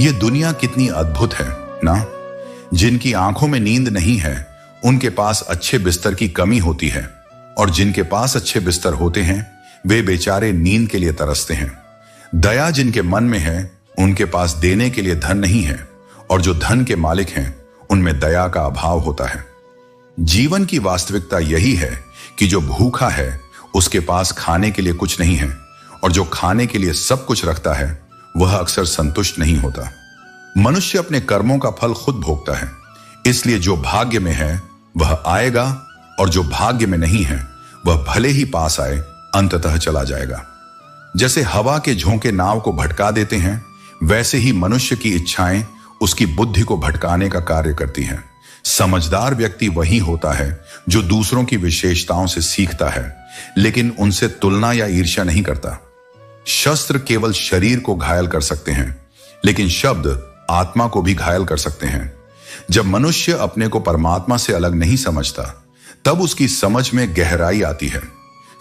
ये दुनिया कितनी अद्भुत है ना। जिनकी आंखों में नींद नहीं है उनके पास अच्छे बिस्तर की कमी होती है, और जिनके पास अच्छे बिस्तर होते हैं वे बेचारे नींद के लिए तरसते हैं। दया जिनके मन में है उनके पास देने के लिए धन नहीं है, और जो धन के मालिक हैं उनमें दया का अभाव होता है। जीवन की वास्तविकता यही है कि जो भूखा है उसके पास खाने के लिए कुछ नहीं है, और जो खाने के लिए सब कुछ रखता है वह अक्सर संतुष्ट नहीं होता। मनुष्य अपने कर्मों का फल खुद भोगता है, इसलिए जो भाग्य में है वह आएगा, और जो भाग्य में नहीं है वह भले ही पास आए अंततः चला जाएगा। जैसे हवा के झोंके नाव को भटका देते हैं, वैसे ही मनुष्य की इच्छाएं उसकी बुद्धि को भटकाने का कार्य करती हैं। समझदार व्यक्ति वही होता है जो दूसरों की विशेषताओं से सीखता है, लेकिन उनसे तुलना या ईर्ष्या नहीं करता। शस्त्र केवल शरीर को घायल कर सकते हैं, लेकिन शब्द आत्मा को भी घायल कर सकते हैं। जब मनुष्य अपने को परमात्मा से अलग नहीं समझता, तब उसकी समझ में गहराई आती है।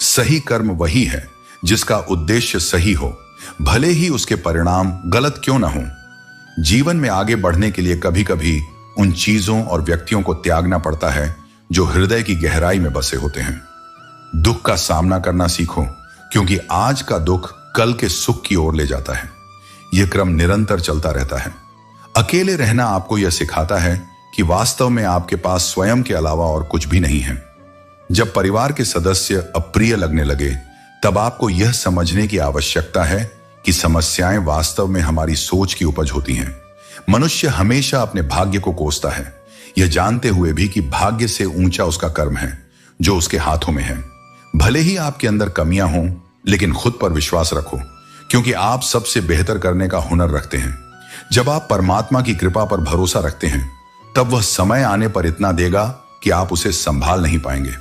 सही कर्म वही है जिसका उद्देश्य सही हो, भले ही उसके परिणाम गलत क्यों ना हो। जीवन में आगे बढ़ने के लिए कभी कभी उन चीजों और व्यक्तियों को त्यागना पड़ता है जो हृदय की गहराई में बसे होते हैं। दुख का सामना करना सीखो, क्योंकि आज का दुख कल के सुख की ओर ले जाता है। यह क्रम निरंतर चलता रहता है। अकेले रहना आपको यह सिखाता है कि वास्तव में आपके पास स्वयं के अलावा और कुछ भी नहीं है। जब परिवार के सदस्य अप्रिय लगने लगे, तब आपको यह समझने की आवश्यकता है कि समस्याएं वास्तव में हमारी सोच की उपज होती हैं। मनुष्य हमेशा अपने भाग्य को कोसता है, यह जानते हुए भी कि भाग्य से ऊंचा उसका कर्म है जो उसके हाथों में है। भले ही आपके अंदर कमियां हों, लेकिन खुद पर विश्वास रखो, क्योंकि आप सबसे बेहतर करने का हुनर रखते हैं। जब आप परमात्मा की कृपा पर भरोसा रखते हैं, तब वह समय आने पर इतना देगा कि आप उसे संभाल नहीं पाएंगे।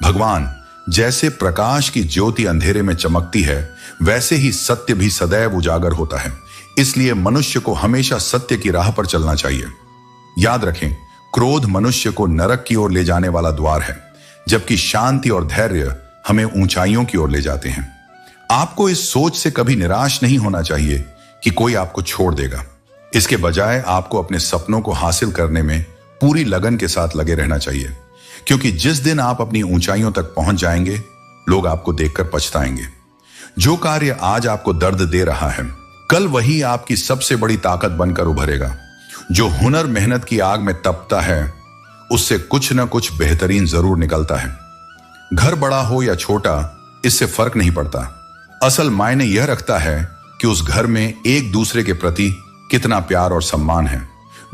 भगवान, जैसे प्रकाश की ज्योति अंधेरे में चमकती है, वैसे ही सत्य भी सदैव उजागर होता है। इसलिए मनुष्य को हमेशा सत्य की राह पर चलना चाहिए। याद रखें, क्रोध मनुष्य को नरक की ओर ले जाने वाला द्वार है, जबकि शांति और धैर्य हमें ऊंचाइयों की ओर ले जाते हैं। आपको इस सोच से कभी निराश नहीं होना चाहिए कि कोई आपको छोड़ देगा। इसके बजाय आपको अपने सपनों को हासिल करने में पूरी लगन के साथ लगे रहना चाहिए, क्योंकि जिस दिन आप अपनी ऊंचाइयों तक पहुंच जाएंगे, लोग आपको देखकर पछताएंगे। जो कार्य आज आपको दर्द दे रहा है, कल वही आपकी सबसे बड़ी ताकत बनकर उभरेगा। जो हुनर मेहनत की आग में तपता है, उससे कुछ न कुछ बेहतरीन जरूर निकलता है। घर बड़ा हो या छोटा, इससे फर्क नहीं पड़ता। असल मायने यह रखता है कि उस घर में एक दूसरे के प्रति कितना प्यार और सम्मान है।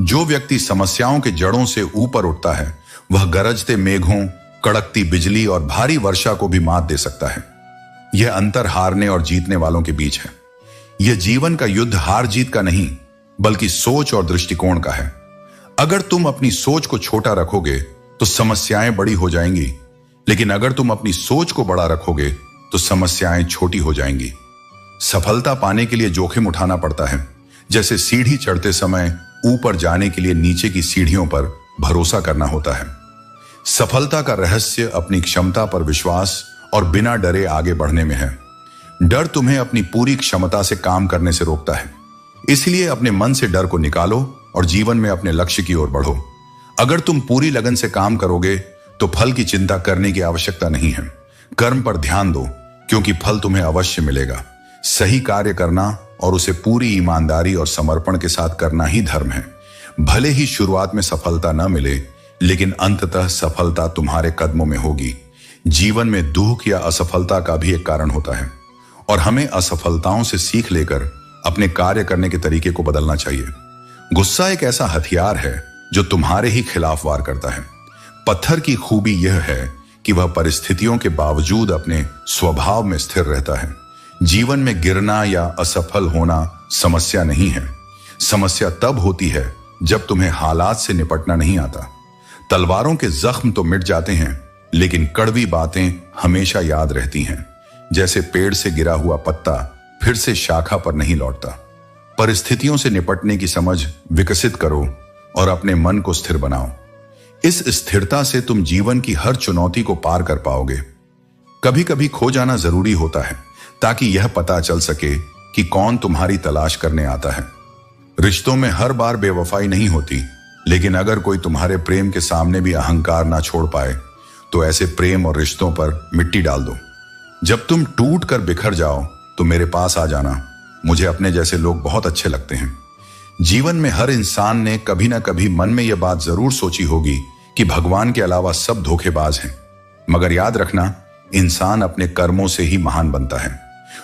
जो व्यक्ति समस्याओं के जड़ों से ऊपर उठता है, वह गरजते मेघों, कड़कती बिजली और भारी वर्षा को भी मात दे सकता है। यह अंतर हारने और जीतने वालों के बीच है। यह जीवन का युद्ध हार जीत का नहीं, बल्कि सोच और दृष्टिकोण का है। अगर तुम अपनी सोच को छोटा रखोगे तो समस्याएं बड़ी हो जाएंगी, लेकिन अगर तुम अपनी सोच को बड़ा रखोगे तो समस्याएं छोटी हो जाएंगी। सफलता पाने के लिए जोखिम उठाना पड़ता है, जैसे सीढ़ी चढ़ते समय ऊपर जाने के लिए नीचे की सीढ़ियों पर भरोसा करना होता है। सफलता का रहस्य अपनी क्षमता पर विश्वास और बिना डरे आगे बढ़ने में है। डर तुम्हें अपनी पूरी क्षमता से काम करने से रोकता है। इसलिए अपने मन से डर को निकालो और जीवन में अपने लक्ष्य की ओर बढ़ो। अगर तुम पूरी लगन से काम करोगे तो फल की चिंता करने की आवश्यकता नहीं है। कर्म पर ध्यान दो, क्योंकि फल तुम्हें अवश्य मिलेगा। सही कार्य करना और उसे पूरी ईमानदारी और समर्पण के साथ करना ही धर्म है। भले ही शुरुआत में सफलता न मिले, लेकिन अंततः सफलता तुम्हारे कदमों में होगी। जीवन में दुख या असफलता का भी एक कारण होता है, और हमें असफलताओं से सीख लेकर अपने कार्य करने के तरीके को बदलना चाहिए। गुस्सा एक ऐसा हथियार है जो तुम्हारे ही खिलाफ वार करता है। पत्थर की खूबी यह है कि वह परिस्थितियों के बावजूद अपने स्वभाव में स्थिर रहता है। जीवन में गिरना या असफल होना समस्या नहीं है। समस्या तब होती है जब तुम्हें हालात से निपटना नहीं आता। तलवारों के जख्म तो मिट जाते हैं, लेकिन कड़वी बातें हमेशा याद रहती हैं। जैसे पेड़ से गिरा हुआ पत्ता फिर से शाखा पर नहीं लौटता। परिस्थितियों से निपटने की समझ विकसित करो और अपने मन को स्थिर बनाओ। इस स्थिरता से तुम जीवन की हर चुनौती को पार कर पाओगे। कभी कभी खो जाना जरूरी होता है, ताकि यह पता चल सके कि कौन तुम्हारी तलाश करने आता है। रिश्तों में हर बार बेवफाई नहीं होती, लेकिन अगर कोई तुम्हारे प्रेम के सामने भी अहंकार ना छोड़ पाए तो ऐसे प्रेम और रिश्तों पर मिट्टी डाल दो। जब तुम टूट कर बिखर जाओ तो मेरे पास आ जाना, मुझे अपने जैसे लोग बहुत अच्छे लगते हैं। जीवन में हर इंसान ने कभी ना कभी मन में यह बात जरूर सोची होगी कि भगवान के अलावा सब धोखेबाज हैं। मगर याद रखना, इंसान अपने कर्मों से ही महान बनता है।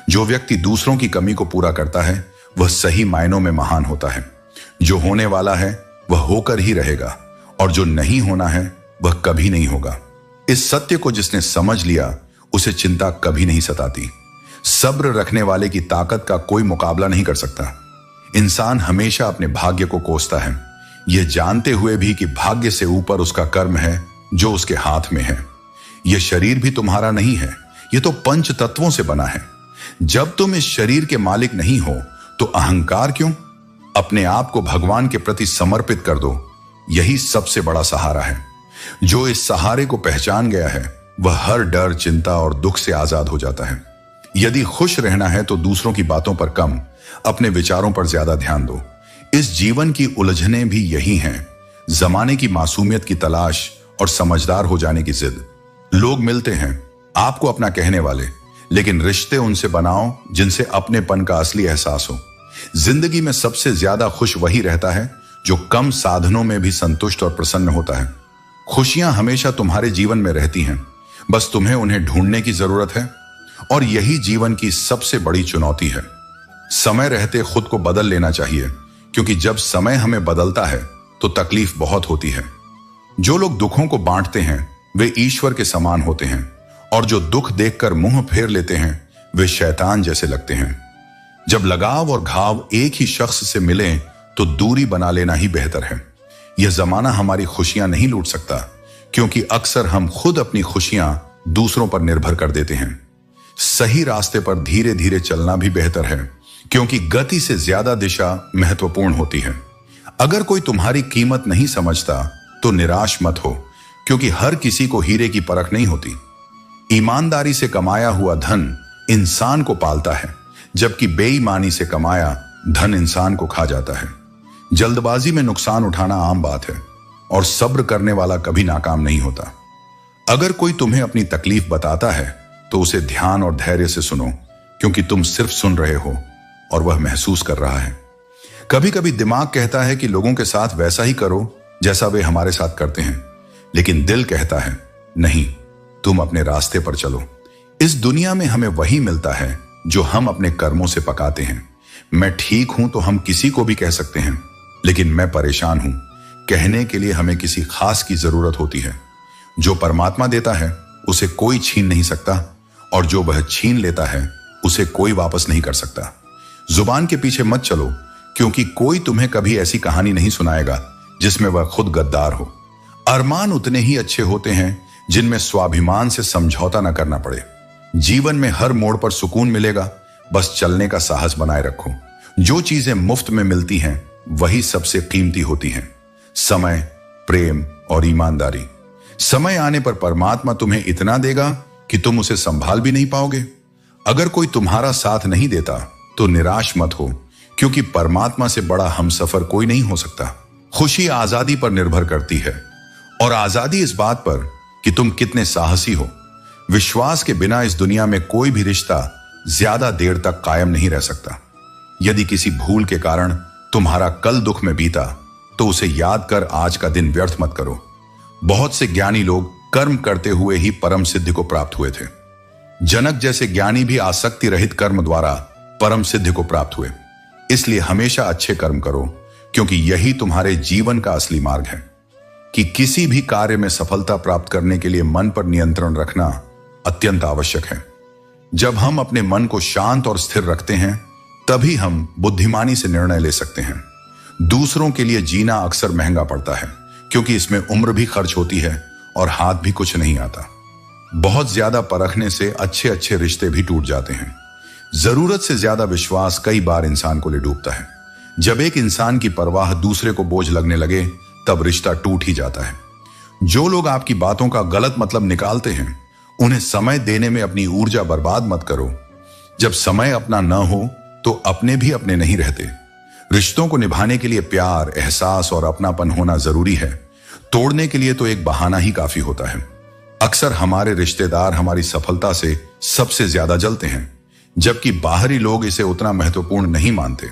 जो व्यक्ति दूसरों की कमी को पूरा करता है वह सही मायनों में महान होता है। जो होने वाला है वह होकर ही रहेगा और जो नहीं होना है वह कभी नहीं होगा। इस सत्य को जिसने समझ लिया उसे चिंता कभी नहीं सताती। सब्र रखने वाले की ताकत का कोई मुकाबला नहीं कर सकता। इंसान हमेशा अपने भाग्य को कोसता है, यह जानते हुए भी कि भाग्य से ऊपर उसका कर्म है जो उसके हाथ में है। यह शरीर भी तुम्हारा नहीं है, यह तो पंच तत्वों से बना है। जब तुम इस शरीर के मालिक नहीं हो तो अहंकार क्यों? अपने आप को भगवान के प्रति समर्पित कर दो, यही सबसे बड़ा सहारा है। जो इस सहारे को पहचान गया है वह हर डर, चिंता और दुख से आजाद हो जाता है। यदि खुश रहना है तो दूसरों की बातों पर कम, अपने विचारों पर ज्यादा ध्यान दो। इस जीवन की उलझनें भी यही हैं, जमाने की मासूमियत की तलाश और समझदार हो जाने की जिद। लोग मिलते हैं आपको अपना कहने वाले, लेकिन रिश्ते उनसे बनाओ जिनसे अपनेपन का असली एहसास हो। जिंदगी में सबसे ज्यादा खुश वही रहता है जो कम साधनों में भी संतुष्ट और प्रसन्न होता है। खुशियां हमेशा तुम्हारे जीवन में रहती हैं, बस तुम्हें उन्हें ढूंढने की जरूरत है। और यही जीवन की सबसे बड़ी चुनौती है। समय रहते खुद को बदल लेना चाहिए, क्योंकि जब समय हमें बदलता है तो तकलीफ बहुत होती है। जो लोग दुखों को बांटते हैं वे ईश्वर के समान होते हैं, और जो दुख देखकर मुंह फेर लेते हैं वे शैतान जैसे लगते हैं। जब लगाव और घाव एक ही शख्स से मिले तो दूरी बना लेना ही बेहतर है। यह जमाना हमारी खुशियां नहीं लूट सकता, क्योंकि अक्सर हम खुद अपनी खुशियां दूसरों पर निर्भर कर देते हैं। सही रास्ते पर धीरे धीरे चलना भी बेहतर है, क्योंकि गति से ज्यादा दिशा महत्वपूर्ण होती है। अगर कोई तुम्हारी कीमत नहीं समझता तो निराश मत हो, क्योंकि हर किसी को हीरे की परख नहीं होती। ईमानदारी से कमाया हुआ धन इंसान को पालता है, जबकि बेईमानी से कमाया धन इंसान को खा जाता है। जल्दबाजी में नुकसान उठाना आम बात है, और सब्र करने वाला कभी नाकाम नहीं होता। अगर कोई तुम्हें अपनी तकलीफ बताता है तो उसे ध्यान और धैर्य से सुनो, क्योंकि तुम सिर्फ सुन रहे हो और वह महसूस कर रहा है। कभी कभी दिमाग कहता है कि लोगों के साथ वैसा ही करो जैसा वे हमारे साथ करते हैं, लेकिन दिल कहता है नहीं, तुम अपने रास्ते पर चलो। इस दुनिया में हमें वही मिलता है जो हम अपने कर्मों से पकाते हैं। मैं ठीक हूं तो हम किसी को भी कह सकते हैं, लेकिन मैं परेशान हूं कहने के लिए हमें किसी खास की जरूरत होती है। जो परमात्मा देता है उसे कोई छीन नहीं सकता, और जो वह छीन लेता है उसे कोई वापस नहीं कर सकता। जुबान के पीछे मत चलो, क्योंकि कोई तुम्हें कभी ऐसी कहानी नहीं सुनाएगा जिसमें वह खुद गद्दार हो। अरमान उतने ही अच्छे होते हैं जिनमें स्वाभिमान से समझौता न करना पड़े। जीवन में हर मोड़ पर सुकून मिलेगा, बस चलने का साहस बनाए रखो। जो चीजें मुफ्त में मिलती हैं वही सबसे कीमती होती हैं, समय, प्रेम और ईमानदारी। समय आने पर परमात्मा तुम्हें इतना देगा कि तुम उसे संभाल भी नहीं पाओगे। अगर कोई तुम्हारा साथ नहीं देता तो निराश मत हो, क्योंकि परमात्मा से बड़ा हमसफर कोई नहीं हो सकता। खुशी आजादी पर निर्भर करती है, और आजादी इस बात पर कि तुम कितने साहसी हो। विश्वास के बिना इस दुनिया में कोई भी रिश्ता ज्यादा देर तक कायम नहीं रह सकता। यदि किसी भूल के कारण तुम्हारा कल दुख में बीता तो उसे याद कर आज का दिन व्यर्थ मत करो। बहुत से ज्ञानी लोग कर्म करते हुए ही परम सिद्धि को प्राप्त हुए थे। जनक जैसे ज्ञानी भी आसक्ति रहित कर्म द्वारा परम सिद्धि को प्राप्त हुए। इसलिए हमेशा अच्छे कर्म करो, क्योंकि यही तुम्हारे जीवन का असली मार्ग है। कि किसी भी कार्य में सफलता प्राप्त करने के लिए मन पर नियंत्रण रखना अत्यंत आवश्यक है। जब हम अपने मन को शांत और स्थिर रखते हैं तभी हम बुद्धिमानी से निर्णय ले सकते हैं। दूसरों के लिए जीना अक्सर महंगा पड़ता है, क्योंकि इसमें उम्र भी खर्च होती है और हाथ भी कुछ नहीं आता। बहुत ज्यादा परखने से अच्छे अच्छे रिश्ते भी टूट जाते हैं। जरूरत से ज्यादा विश्वास कई बार इंसान को ले डूबता है। जब एक इंसान की परवाह दूसरे को बोझ लगने लगे तब रिश्ता टूट ही जाता है। जो लोग आपकी बातों का गलत मतलब निकालते हैं उन्हें समय देने में अपनी ऊर्जा बर्बाद मत करो। जब समय अपना न हो तो अपने भी अपने नहीं रहते। रिश्तों को निभाने के लिए प्यार, एहसास और अपनापन होना जरूरी है। तोड़ने के लिए तो एक बहाना ही काफी होता है। अक्सर हमारे रिश्तेदार हमारी सफलता से सबसे ज्यादा जलते हैं, जबकि बाहरी लोग इसे उतना महत्वपूर्ण नहीं मानते।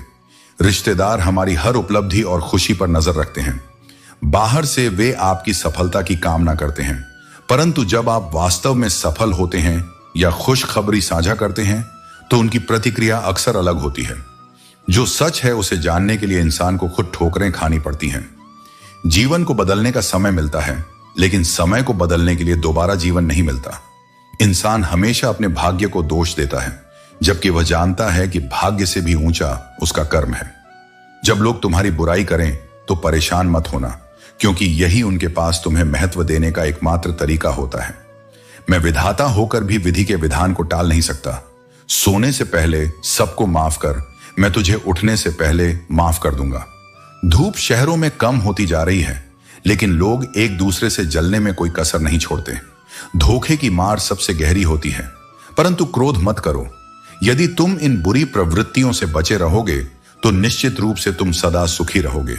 रिश्तेदार हमारी हर उपलब्धि और खुशी पर नजर रखते हैं। बाहर से वे आपकी सफलता की कामना करते हैं, परंतु जब आप वास्तव में सफल होते हैं या खुशखबरी साझा करते हैं तो उनकी प्रतिक्रिया अक्सर अलग होती है। जो सच है उसे जानने के लिए इंसान को खुद ठोकरें खानी पड़ती हैं। जीवन को बदलने का समय मिलता है, लेकिन समय को बदलने के लिए दोबारा जीवन नहीं मिलता। इंसान हमेशा अपने भाग्य को दोष देता है, जबकि वह जानता है कि भाग्य से भी ऊंचा उसका कर्म है। जब लोग तुम्हारी बुराई करें तो परेशान मत होना, क्योंकि यही उनके पास तुम्हें महत्व देने का एकमात्र तरीका होता है। मैं विधाता होकर भी विधि के विधान को टाल नहीं सकता। सोने से पहले सबको माफ कर, मैं तुझे उठने से पहले माफ कर दूंगा। धूप शहरों में कम होती जा रही है, लेकिन लोग एक दूसरे से जलने में कोई कसर नहीं छोड़ते। धोखे की मार सबसे गहरी होती है, परंतु क्रोध मत करो। यदि तुम इन बुरी प्रवृत्तियों से बचे रहोगे तो निश्चित रूप से तुम सदा सुखी रहोगे।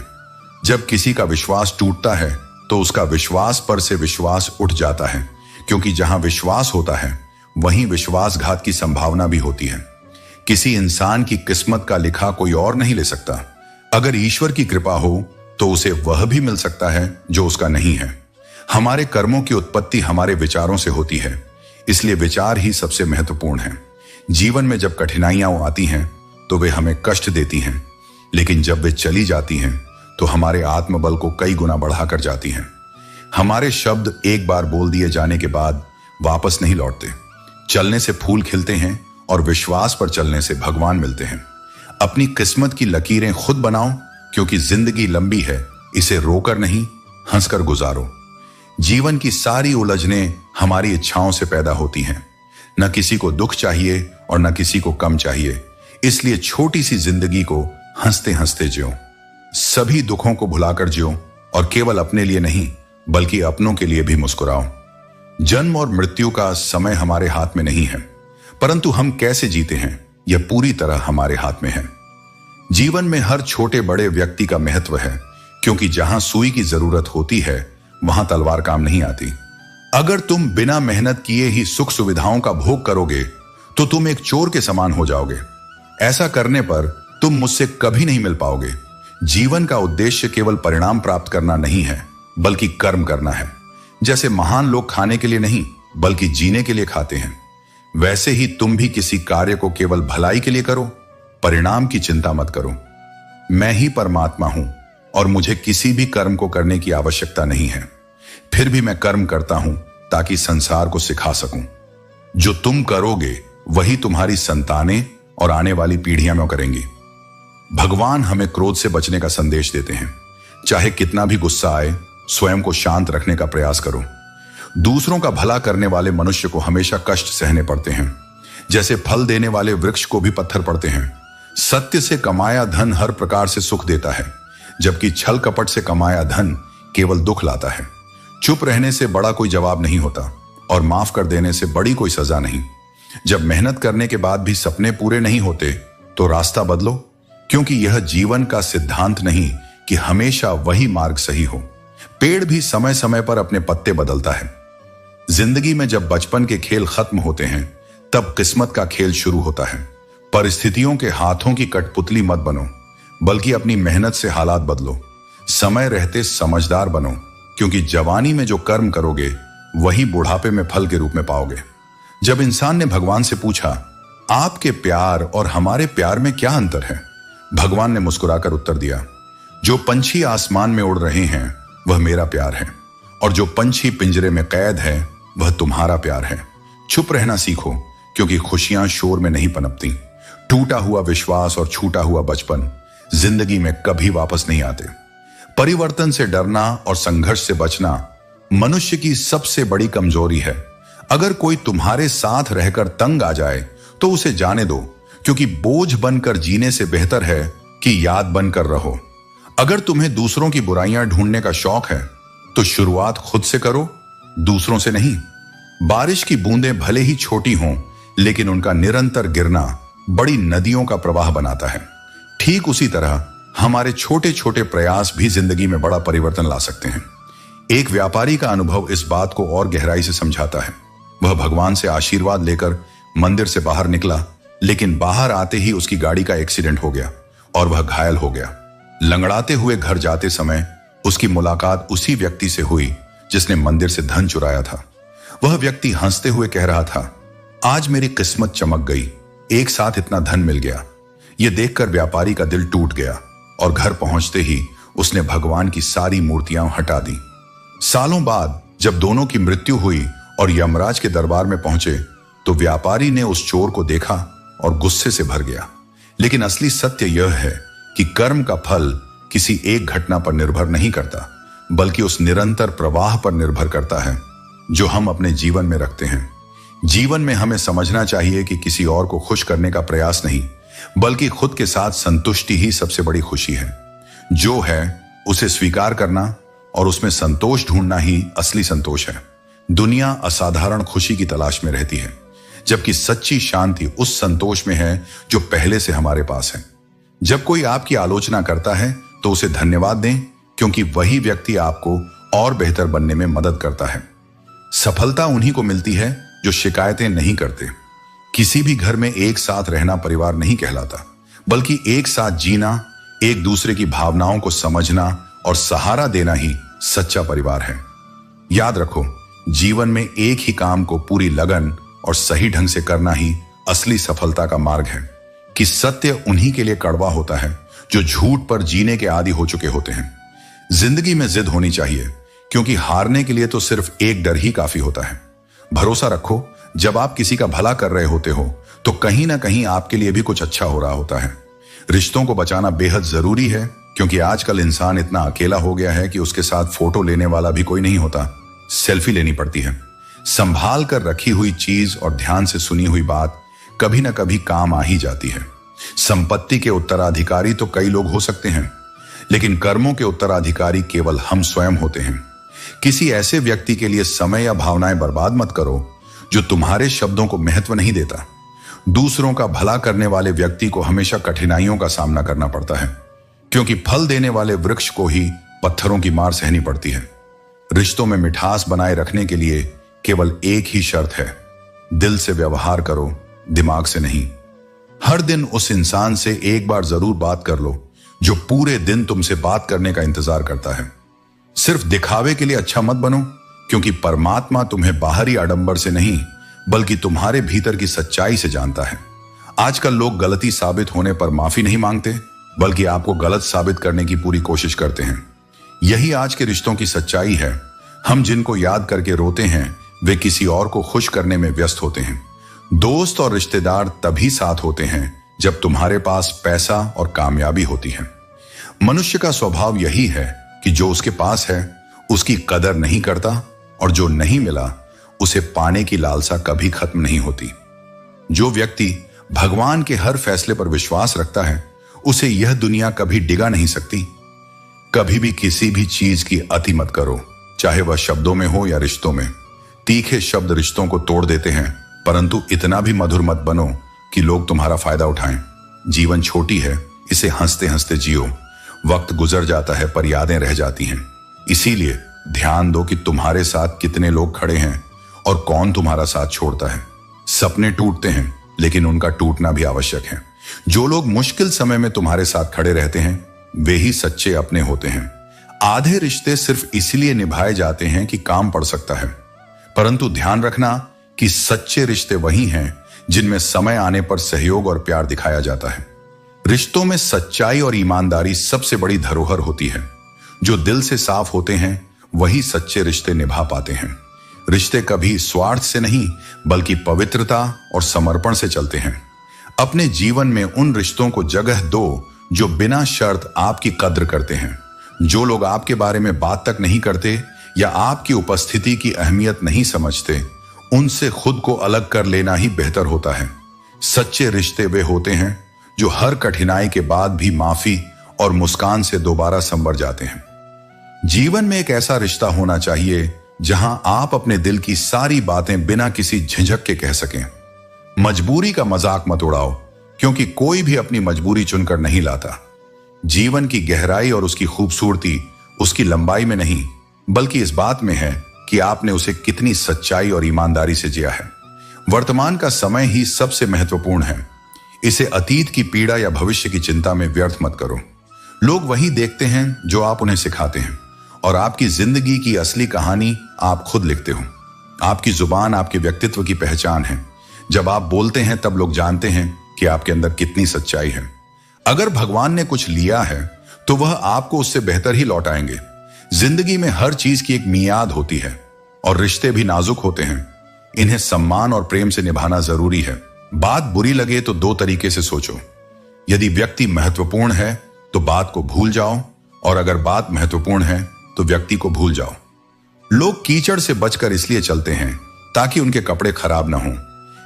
जब किसी का विश्वास टूटता है तो उसका विश्वास पर से विश्वास उठ जाता है, क्योंकि जहां विश्वास होता है वहीं विश्वासघात की संभावना भी होती है। किसी इंसान की किस्मत का लिखा कोई और नहीं ले सकता। अगर ईश्वर की कृपा हो तो उसे वह भी मिल सकता है जो उसका नहीं है। हमारे कर्मों की उत्पत्ति हमारे विचारों से होती है, इसलिए विचार ही सबसे महत्वपूर्ण है। जीवन में जब कठिनाइयां आती हैं तो वे हमें कष्ट देती हैं, लेकिन जब वे चली जाती हैं तो हमारे आत्मबल को कई गुना बढ़ाकर जाती हैं। हमारे शब्द एक बार बोल दिए जाने के बाद वापस नहीं लौटते। चलने से फूल खिलते हैं और विश्वास पर चलने से भगवान मिलते हैं। अपनी किस्मत की लकीरें खुद बनाओ, क्योंकि जिंदगी लंबी है, इसे रोकर नहीं हंसकर गुजारो। जीवन की सारी उलझनें हमारी इच्छाओं से पैदा होती हैं। न किसी को दुख चाहिए और न किसी को कम चाहिए, इसलिए छोटी सी जिंदगी को हंसते हंसते जियो। सभी दुखों को भुलाकर जियो और केवल अपने लिए नहीं बल्कि अपनों के लिए भी मुस्कुराओ। जन्म और मृत्यु का समय हमारे हाथ में नहीं है, परंतु हम कैसे जीते हैं यह पूरी तरह हमारे हाथ में है। जीवन में हर छोटे बड़े व्यक्ति का महत्व है, क्योंकि जहां सुई की जरूरत होती है वहां तलवार काम नहीं आती। अगर तुम बिना मेहनत किए ही सुख सुविधाओं का भोग करोगे तो तुम एक चोर के समान हो जाओगे। ऐसा करने पर तुम मुझसे कभी नहीं मिल पाओगे। जीवन का उद्देश्य केवल परिणाम प्राप्त करना नहीं है, बल्कि कर्म करना है। जैसे महान लोग खाने के लिए नहीं बल्कि जीने के लिए खाते हैं, वैसे ही तुम भी किसी कार्य को केवल भलाई के लिए करो, परिणाम की चिंता मत करो। मैं ही परमात्मा हूं और मुझे किसी भी कर्म को करने की आवश्यकता नहीं है। फिर भी मैं कर्म करता हूं ताकि संसार को सिखा सकूं। जो तुम करोगे वही तुम्हारी संतानें और आने वाली पीढ़ियां में करेंगी। भगवान हमें क्रोध से बचने का संदेश देते हैं। चाहे कितना भी गुस्सा आए, स्वयं को शांत रखने का प्रयास करो। दूसरों का भला करने वाले मनुष्य को हमेशा कष्ट सहने पड़ते हैं, जैसे फल देने वाले वृक्ष को भी पत्थर पड़ते हैं। सत्य से कमाया धन हर प्रकार से सुख देता है, जबकि छल कपट से कमाया धन केवल दुख लाता है। चुप रहने से बड़ा कोई जवाब नहीं होता और माफ कर देने से बड़ी कोई सजा नहीं। जब मेहनत करने के बाद भी सपने पूरे नहीं होते तो रास्ता बदलो, क्योंकि यह जीवन का सिद्धांत नहीं कि हमेशा वही मार्ग सही हो। पेड़ भी समय समय पर अपने पत्ते बदलता है। जिंदगी में जब बचपन के खेल खत्म होते हैं तब किस्मत का खेल शुरू होता है। परिस्थितियों के हाथों की कठपुतली मत बनो, बल्कि अपनी मेहनत से हालात बदलो। समय रहते समझदार बनो, क्योंकि जवानी में जो कर्म करोगे वही बुढ़ापे में फल के रूप में पाओगे। जब इंसान ने भगवान से पूछा, आपके प्यार और हमारे प्यार में क्या अंतर है, भगवान ने मुस्कुराकर उत्तर दिया, जो पंछी आसमान में उड़ रहे हैं वह मेरा प्यार है, और जो पंछी पिंजरे में कैद है वह तुम्हारा प्यार है। चुप रहना सीखो, क्योंकि खुशियां शोर में नहीं पनपती। टूटा हुआ विश्वास और छूटा हुआ बचपन जिंदगी में कभी वापस नहीं आते। परिवर्तन से डरना और संघर्ष से बचना मनुष्य की सबसे बड़ी कमजोरी है। अगर कोई तुम्हारे साथ रहकर तंग आ जाए तो उसे जाने दो, क्योंकि बोझ बनकर जीने से बेहतर है कि याद बनकर रहो। अगर तुम्हें दूसरों की बुराइयां ढूंढने का शौक है तो शुरुआत खुद से करो, दूसरों से नहीं। बारिश की बूंदें भले ही छोटी हों, लेकिन उनका निरंतर गिरना बड़ी नदियों का प्रवाह बनाता है। ठीक उसी तरह हमारे छोटे छोटे प्रयास भी जिंदगी में बड़ा परिवर्तन ला सकते हैं। एक व्यापारी का अनुभव इस बात को और गहराई से समझाता है। वह भगवान से आशीर्वाद लेकर मंदिर से बाहर निकला, लेकिन बाहर आते ही उसकी गाड़ी का एक्सीडेंट हो गया और वह घायल हो गया। लंगड़ाते हुए घर जाते समय उसकी मुलाकात उसी व्यक्ति से हुई जिसने मंदिर से धन चुराया था। वह व्यक्ति हंसते हुए कह रहा था, आज मेरी किस्मत चमक गई, एक साथ इतना धन मिल गया। यह देखकर व्यापारी का दिल टूट गया और घर पहुंचते ही उसने भगवान की सारी मूर्तियां हटा दी। सालों बाद जब दोनों की मृत्यु हुई और यमराज के दरबार में पहुंचे तो व्यापारी ने उस चोर को देखा और गुस्से से भर गया। लेकिन असली सत्य यह है कि कर्म का फल किसी एक घटना पर निर्भर नहीं करता, बल्कि उस निरंतर प्रवाह पर निर्भर करता है जो हम अपने जीवन में रखते हैं। जीवन में हमें समझना चाहिए कि किसी और को खुश करने का प्रयास नहीं, बल्कि खुद के साथ संतुष्टि ही सबसे बड़ी खुशी है। जो है उसे स्वीकार करना और उसमें संतोष ढूंढना ही असली संतोष है। दुनिया असाधारण खुशी की तलाश में रहती है, जबकि सच्ची शांति उस संतोष में है जो पहले से हमारे पास है। जब कोई आपकी आलोचना करता है तो उसे धन्यवाद दें, क्योंकि वही व्यक्ति आपको और बेहतर बनने में मदद करता है। सफलता उन्हीं को मिलती है जो शिकायतें नहीं करते। किसी भी घर में एक साथ रहना परिवार नहीं कहलाता, बल्कि एक साथ जीना, एक दूसरे की भावनाओं को समझना और सहारा देना ही सच्चा परिवार है। याद रखो, जीवन में एक ही काम को पूरी लगन और सही ढंग से करना ही असली सफलता का मार्ग है। कि सत्य उन्हीं के लिए कड़वा होता है जो झूठ पर जीने के आदी हो चुके होते हैं। जिंदगी में जिद होनी चाहिए, क्योंकि हारने के लिए तो सिर्फ एक डर ही काफी होता है। भरोसा रखो, जब आप किसी का भला कर रहे होते हो तो कहीं ना कहीं आपके लिए भी कुछ अच्छा हो रहा होता है। रिश्तों को बचाना बेहद जरूरी है, क्योंकि आजकल इंसान इतना अकेला हो गया है कि उसके साथ फोटो लेने वाला भी कोई नहीं होता, सेल्फी लेनी पड़ती है। संभाल कर रखी हुई चीज और ध्यान से सुनी हुई बात कभी ना कभी काम आ ही जाती है। संपत्ति के उत्तराधिकारी तो कई लोग हो सकते हैं, लेकिन कर्मों के उत्तराधिकारी केवल हम स्वयं होते हैं। किसी ऐसे व्यक्ति के लिए समय या भावनाएं बर्बाद मत करो जो तुम्हारे शब्दों को महत्व नहीं देता। दूसरों का भला करने वाले व्यक्ति को हमेशा कठिनाइयों का सामना करना पड़ता है, क्योंकि फल देने वाले वृक्ष को ही पत्थरों की मार सहनी पड़ती है। रिश्तों में मिठास बनाए रखने के लिए केवल एक ही शर्त है, दिल से व्यवहार करो, दिमाग से नहीं। हर दिन उस इंसान से एक बार जरूर बात कर लो जो पूरे दिन तुमसे बात करने का इंतजार करता है। सिर्फ दिखावे के लिए अच्छा मत बनो, क्योंकि परमात्मा तुम्हें बाहरी आडंबर से नहीं, बल्कि तुम्हारे भीतर की सच्चाई से जानता है। आजकल लोग गलती साबित होने पर माफी नहीं मांगते, बल्कि आपको गलत साबित करने की पूरी कोशिश करते हैं। यही आज के रिश्तों की सच्चाई है। हम जिनको याद करके रोते हैं वे किसी और को खुश करने में व्यस्त होते हैं। दोस्त और रिश्तेदार तभी साथ होते हैं जब तुम्हारे पास पैसा और कामयाबी होती है। मनुष्य का स्वभाव यही है कि जो उसके पास है उसकी कदर नहीं करता, और जो नहीं मिला उसे पाने की लालसा कभी खत्म नहीं होती। जो व्यक्ति भगवान के हर फैसले पर विश्वास रखता है उसे यह दुनिया कभी डिगा नहीं सकती। कभी भी किसी भी चीज की अति मत करो, चाहे वह शब्दों में हो या रिश्तों में। तीखे शब्द रिश्तों को तोड़ देते हैं, परंतु इतना भी मधुर मत बनो कि लोग तुम्हारा फायदा उठाएं। जीवन छोटी है, इसे हंसते हंसते जियो। वक्त गुजर जाता है पर यादें रह जाती हैं। इसीलिए ध्यान दो कि तुम्हारे साथ कितने लोग खड़े हैं और कौन तुम्हारा साथ छोड़ता है। सपने टूटते हैं, लेकिन उनका टूटना भी आवश्यक है। जो लोग मुश्किल समय में तुम्हारे साथ खड़े रहते हैं वे ही सच्चे अपने होते हैं। आधे रिश्ते सिर्फ इसलिए निभाए जाते हैं कि काम पड़ सकता है, परंतु ध्यान रखना कि सच्चे रिश्ते वही हैं जिनमें समय आने पर सहयोग और प्यार दिखाया जाता है। रिश्तों में सच्चाई और ईमानदारी सबसे बड़ी धरोहर होती है। जो दिल से साफ होते हैं वही सच्चे रिश्ते निभा पाते हैं। रिश्ते कभी स्वार्थ से नहीं, बल्कि पवित्रता और समर्पण से चलते हैं। अपने जीवन में उन रिश्तों को जगह दो जो बिना शर्त आपकी कद्र करते हैं। जो लोग आपके बारे में बात तक नहीं करते या आपकी उपस्थिति की अहमियत नहीं समझते, उनसे खुद को अलग कर लेना ही बेहतर होता है। सच्चे रिश्ते वे होते हैं जो हर कठिनाई के बाद भी माफी और मुस्कान से दोबारा संवर जाते हैं। जीवन में एक ऐसा रिश्ता होना चाहिए जहां आप अपने दिल की सारी बातें बिना किसी झिझक के कह सकें। मजबूरी का मजाक मत उड़ाओ, क्योंकि कोई भी अपनी मजबूरी चुनकर नहीं लाता। जीवन की गहराई और उसकी खूबसूरती उसकी लंबाई में नहीं, बल्कि इस बात में है कि आपने उसे कितनी सच्चाई और ईमानदारी से जिया है। वर्तमान का समय ही सबसे महत्वपूर्ण है। इसे अतीत की पीड़ा या भविष्य की चिंता में व्यर्थ मत करो। लोग वही देखते हैं जो आप उन्हें सिखाते हैं, और आपकी जिंदगी की असली कहानी आप खुद लिखते हो। आपकी जुबान आपके व्यक्तित्व की पहचान है। जब आप बोलते हैं तब लोग जानते हैं कि आपके अंदर कितनी सच्चाई है। अगर भगवान ने कुछ लिया है तो वह आपको उससे बेहतर ही लौटाएंगे। जिंदगी में हर चीज की एक मियाद होती है और रिश्ते भी नाजुक होते हैं। इन्हें सम्मान और प्रेम से निभाना जरूरी है। बात बुरी लगे तो दो तरीके से सोचो। यदि व्यक्ति महत्वपूर्ण है तो बात को भूल जाओ, और अगर बात महत्वपूर्ण है तो व्यक्ति को भूल जाओ। लोग कीचड़ से बचकर इसलिए चलते हैं ताकि उनके कपड़े खराब ना हों,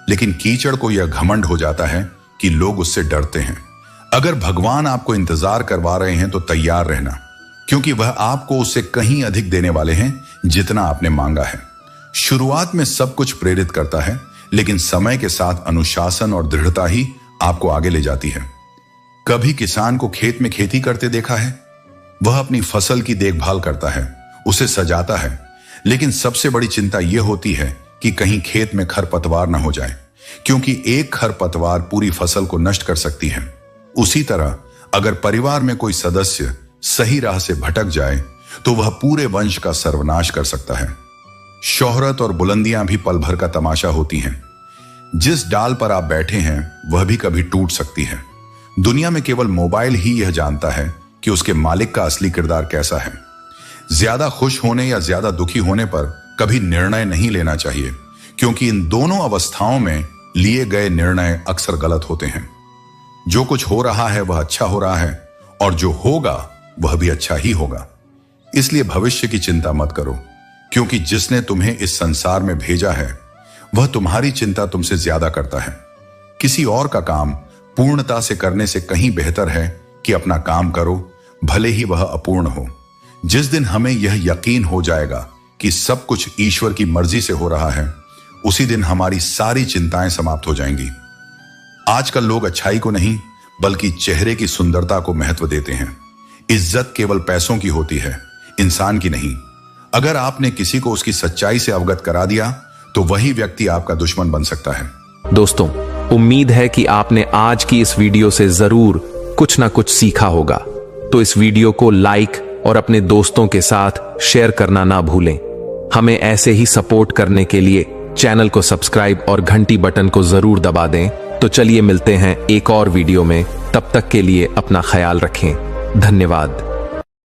लेकिन कीचड़ को यह घमंड हो जाता है कि लोग उससे डरते हैं। अगर भगवान आपको इंतजार करवा रहे हैं तो तैयार रहना, क्योंकि वह आपको उससे कहीं अधिक देने वाले हैं जितना आपने मांगा है। शुरुआत में सब कुछ प्रेरित करता है, लेकिन समय के साथ अनुशासन और दृढ़ता ही आपको आगे ले जाती है। कभी किसान को खेत में खेती करते देखा है? वह अपनी फसल की देखभाल करता है, उसे सजाता है, लेकिन सबसे बड़ी चिंता यह होती है कि कहीं खेत में खरपतवार न हो जाए, क्योंकि एक खरपतवार पूरी फसल को नष्ट कर सकती है। उसी तरह अगर परिवार में कोई सदस्य सही राह से भटक जाए तो वह पूरे वंश का सर्वनाश कर सकता है। शोहरत और बुलंदियां भी पल भर का तमाशा होती हैं। जिस डाल पर आप बैठे हैं वह भी कभी टूट सकती है। दुनिया में केवल मोबाइल ही यह जानता है कि उसके मालिक का असली किरदार कैसा है। ज्यादा खुश होने या ज्यादा दुखी होने पर कभी निर्णय नहीं लेना चाहिए, क्योंकि इन दोनों अवस्थाओं में लिए गए निर्णय अक्सर गलत होते हैं। जो कुछ हो रहा है वह अच्छा हो रहा है, और जो होगा वह भी अच्छा ही होगा। इसलिए भविष्य की चिंता मत करो, क्योंकि जिसने तुम्हें इस संसार में भेजा है वह तुम्हारी चिंता तुमसे ज्यादा करता है। किसी और का काम पूर्णता से करने से कहीं बेहतर है कि अपना काम करो, भले ही वह अपूर्ण हो। जिस दिन हमें यह यकीन हो जाएगा कि सब कुछ ईश्वर की मर्जी से हो रहा है, उसी दिन हमारी सारी चिंताएं समाप्त हो जाएंगी। आजकल लोग अच्छाई को नहीं, बल्कि चेहरे की सुंदरता को महत्व देते हैं। इज्जत केवल पैसों की होती है, इंसान की नहीं। अगर आपने किसी को उसकी सच्चाई से अवगत करा दिया तो वही व्यक्ति आपका दुश्मन बन सकता है। दोस्तों, उम्मीद है कि आपने आज की इस वीडियो से जरूर कुछ ना कुछ सीखा होगा। तो इस वीडियो को लाइक और अपने दोस्तों के साथ शेयर करना ना भूलें। हमें ऐसे ही सपोर्ट करने के लिए चैनल को सब्सक्राइब और घंटी बटन को जरूर दबा दें। तो चलिए मिलते हैं एक और वीडियो में। तब तक के लिए अपना ख्याल रखें। धन्यवाद।